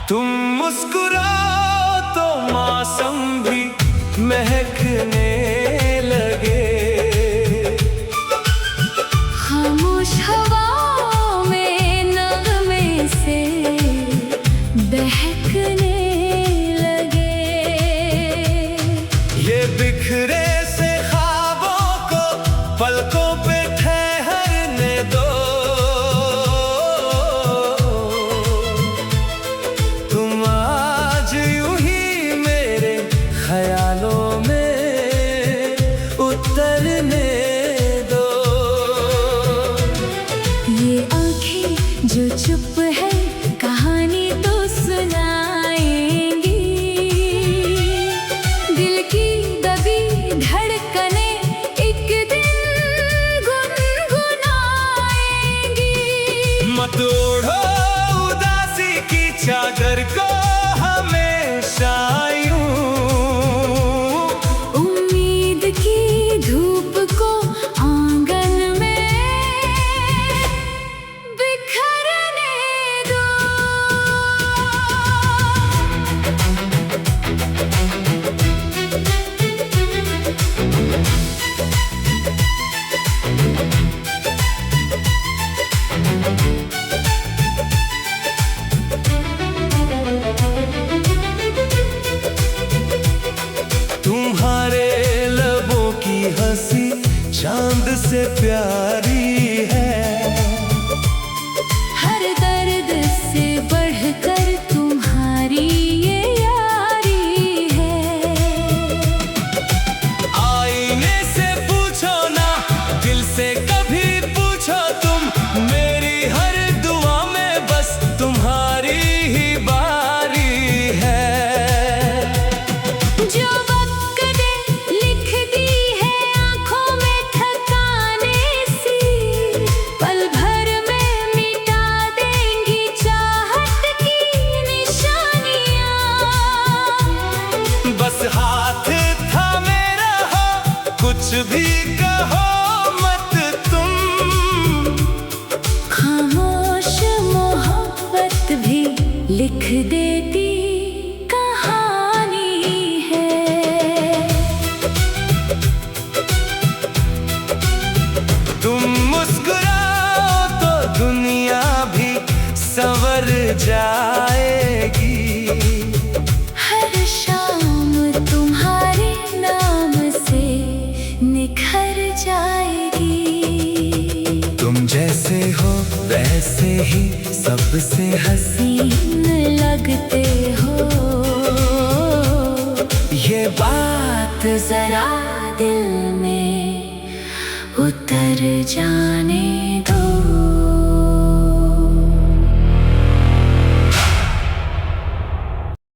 तुम मुस्कुराओ तो मौसम भी महकने लगे। खामोश हवाओं में नगमे से बहकने लगे। ये बिखरे से ख्वाबों को पलकों पे ठहरने दो। तुम आज यूं ही मेरे ख्यालों में उतरने दो। ये आँखें जो चुप है कहानी तो सुनाएंगी। दिल की दबी धड़कने एक दिन गुनगुनाएंगी। मत ओढ़ो उदासी की चादर को हमेशा यूं। उम्मीद की धूप को आंगन में बिखरने दो। तुम्हारे लबों की हंसी चांद से प्यारी है। हर दर्द से बढ़कर तुम्हारी ये यारी है। आईने से पूछो ना, दिल से कभी पूछो तुम। मेरी हर दुआ में बस तुम्हारी ही बारी है। जो वक्त ने लिख दी है आँखों में ठकाने सी, पल भर में मिटा देंगी चाहत की निशानियाँ। बस हाथ थामे रहो, कुछ भी कहो मत तुम। खामोश मोहब्बत भी लिख देती कहानी है। तुम मुस्कुराओ तो दुनिया भी संवर जाएगी। हर शाम तुम्हारे नाम से निखर जाएगी। तुम जैसे हो वैसे ही सबसे हसीन लगते हो, ये बात जरा दिल में उतर जाने दो।